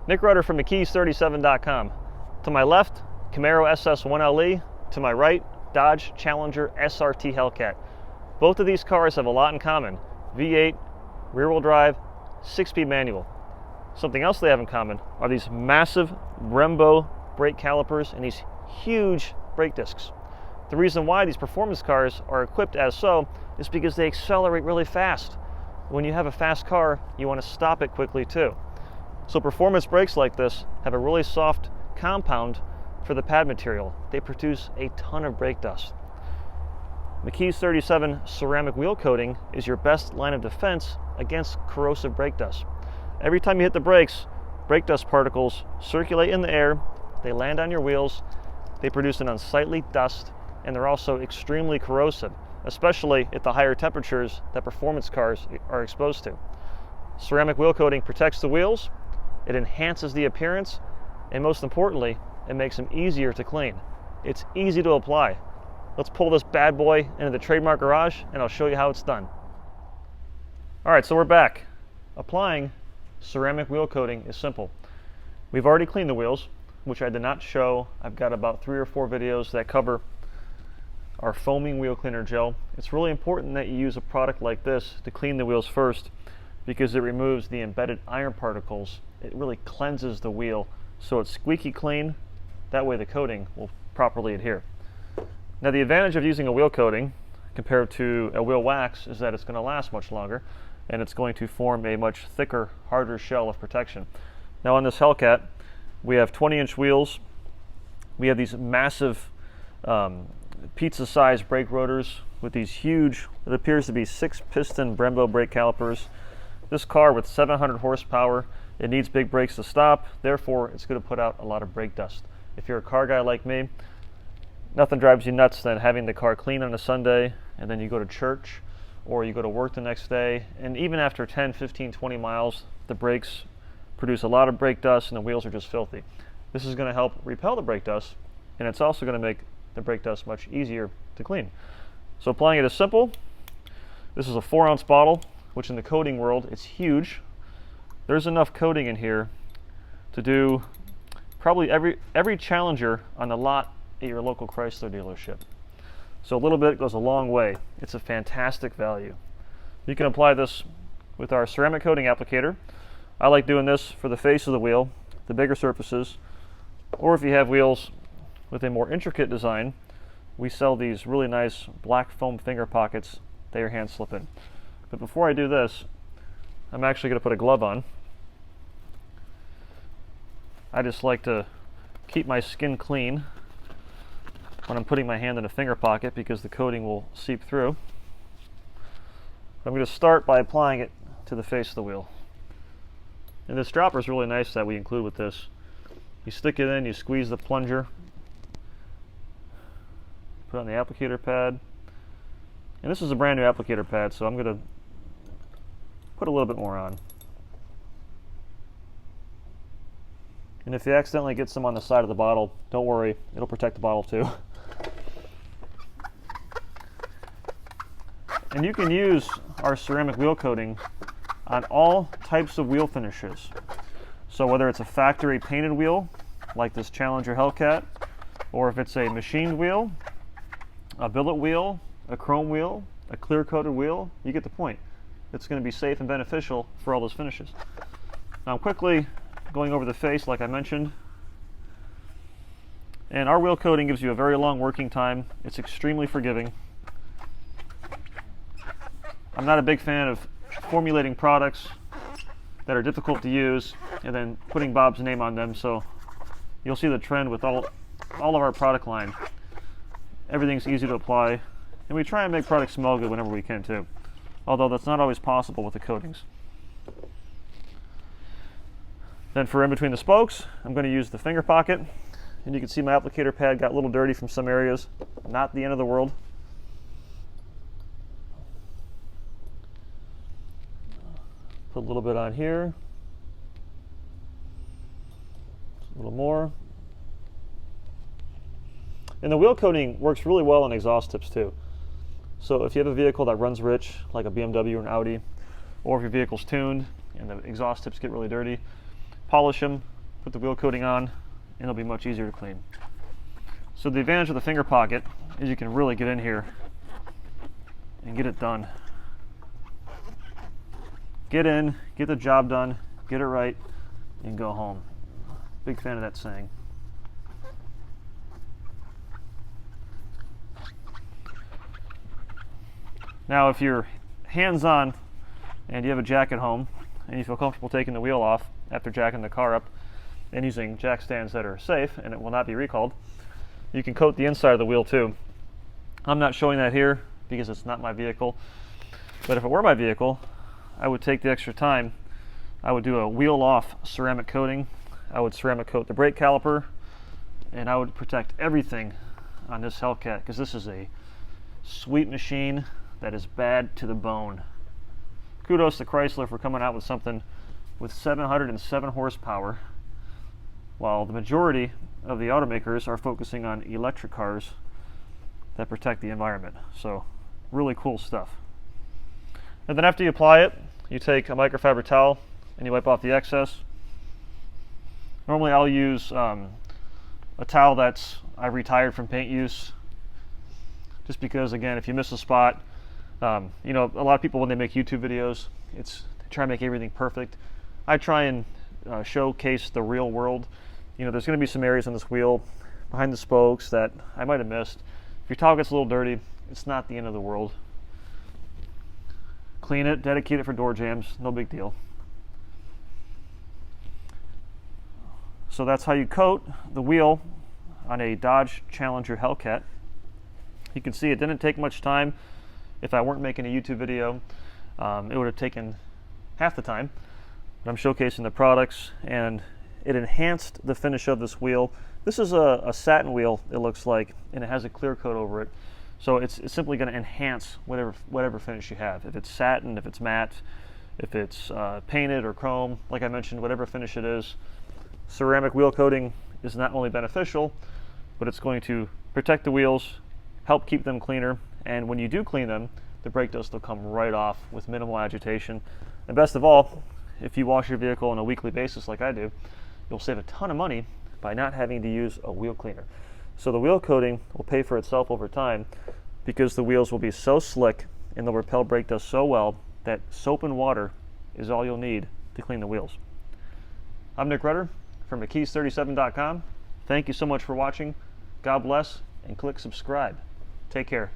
Nick Rudder from McKee's37.com. To my left, Camaro SS1LE. To my right, Dodge Challenger SRT Hellcat. Both of these cars have a lot in common. V8, rear-wheel drive, 6-speed manual. Something else they have in common are these massive Brembo brake calipers and these huge brake discs. The reason why these performance cars are equipped as so is because they accelerate really fast. When you have a fast car, you want to stop it quickly too. So performance brakes like this have a really soft compound for the pad material. They produce a ton of brake dust. McKee's 37 ceramic wheel coating is your best line of defense against corrosive brake dust. Every time you hit the brakes, brake dust particles circulate in the air, they land on your wheels, they produce an unsightly dust, and they're also extremely corrosive, especially at the higher temperatures that performance cars are exposed to. Ceramic wheel coating protects the wheels, it enhances the appearance, and most importantly, it makes them easier to clean. It's easy to apply. Let's pull this bad boy into the trademark garage and I'll show you how it's done. All right, so we're back. Applying ceramic wheel coating is simple. We've already cleaned the wheels, which I did not show. I've got about 3 or 4 videos that cover our foaming wheel cleaner gel. It's really important that you use a product like this to clean the wheels first because it removes the embedded iron particles. It really cleanses the wheel so it's squeaky clean. That way the coating will properly adhere. Now the advantage of using a wheel coating compared to a wheel wax is that it's going to last much longer and it's going to form a much thicker, harder shell of protection. Now on this Hellcat, we have 20-inch wheels. We have these massive pizza-sized brake rotors with these huge, it appears to be 6-piston Brembo brake calipers. This car with 700 horsepower, it needs big brakes to stop, therefore it's going to put out a lot of brake dust. If you're a car guy like me, nothing drives you nuts than having the car clean on a Sunday and then you go to church or you go to work the next day, and even after 10, 15, 20 miles, the brakes produce a lot of brake dust and the wheels are just filthy. This is going to help repel the brake dust, and it's also going to make the brake dust much easier to clean. So applying it is simple. This is a 4-ounce bottle, which in the coating world, it's huge. There's enough coating in here to do probably every Challenger on the lot at your local Chrysler dealership. So a little bit goes a long way. It's a fantastic value. You can apply this with our ceramic coating applicator. I like doing this for the face of the wheel, the bigger surfaces, or if you have wheels with a more intricate design, we sell these really nice black foam finger pockets that your hands slip in. But before I do this, I'm actually going to put a glove on. I just like to keep my skin clean when I'm putting my hand in a finger pocket because the coating will seep through. I'm going to start by applying it to the face of the wheel. And this dropper is really nice that we include with this. You stick it in, you squeeze the plunger, put it on the applicator pad. And this is a brand new applicator pad, so I'm going to put a little bit more on. And if you accidentally get some on the side of the bottle, don't worry, it'll protect the bottle too. And you can use our ceramic wheel coating on all types of wheel finishes. So whether it's a factory painted wheel, like this Challenger Hellcat, or if it's a machined wheel, a billet wheel, a chrome wheel, a clear coated wheel, you get the point. It's going to be safe and beneficial for all those finishes. Now I'm quickly going over the face like I mentioned. And our wheel coating gives you a very long working time. It's extremely forgiving. I'm not a big fan of formulating products that are difficult to use and then putting Bob's name on them, so you'll see the trend with all of our product line. Everything's easy to apply, and we try and make products smell good whenever we can too, although that's not always possible with the coatings. Then for in between the spokes, I'm going to use the finger pocket, and you can see my applicator pad got a little dirty from some areas. Not the end of the world. Put a little bit on here, a little more. And the wheel coating works really well on exhaust tips too. So if you have a vehicle that runs rich, like a BMW or an Audi, or if your vehicle's tuned and the exhaust tips get really dirty, polish them, put the wheel coating on, and it'll be much easier to clean. So the advantage of the finger pocket is you can really get in here and get it done. Get in, get the job done, get it right, and go home. Big fan of that saying. Now if you're hands-on and you have a jack at home and you feel comfortable taking the wheel off after jacking the car up and using jack stands that are safe and it will not be recalled, you can coat the inside of the wheel too. I'm not showing that here because it's not my vehicle, but if it were my vehicle, I would take the extra time. I would do a wheel off ceramic coating. I would ceramic coat the brake caliper, and I would protect everything on this Hellcat because this is a sweet machine that is bad to the bone. Kudos to Chrysler for coming out with something with 707 horsepower, while the majority of the automakers are focusing on electric cars that protect the environment. So really cool stuff. And then after you apply it, you take a microfiber towel and you wipe off the excess. Normally I'll use a towel that's I've retired from paint use, just because, again, if you miss a spot, you know, a lot of people when they make YouTube videos, they try to make everything perfect. I try and showcase the real world. You know, there's going to be some areas on this wheel behind the spokes that I might have missed. If your towel gets a little dirty, it's not the end of the world. Clean it, dedicate it for door jams, no big deal. So that's how you coat the wheel on a Dodge Challenger Hellcat. You can see it didn't take much time. If I weren't making a YouTube video, it would have taken half the time. But I'm showcasing the products, and it enhanced the finish of this wheel. This is a satin wheel, it looks like, and it has a clear coat over it. So it's simply going to enhance whatever finish you have. If it's satin, if it's matte, if it's painted or chrome, like I mentioned, whatever finish it is, ceramic wheel coating is not only beneficial, but it's going to protect the wheels, help keep them cleaner, and when you do clean them, the brake dust will come right off with minimal agitation. And best of all, if you wash your vehicle on a weekly basis like I do, you'll save a ton of money by not having to use a wheel cleaner. So the wheel coating will pay for itself over time because the wheels will be so slick and they'll repel brake dust so well that soap and water is all you'll need to clean the wheels. I'm Nick Rudder from McKee's37.com. Thank you so much for watching. God bless, and click subscribe. Take care.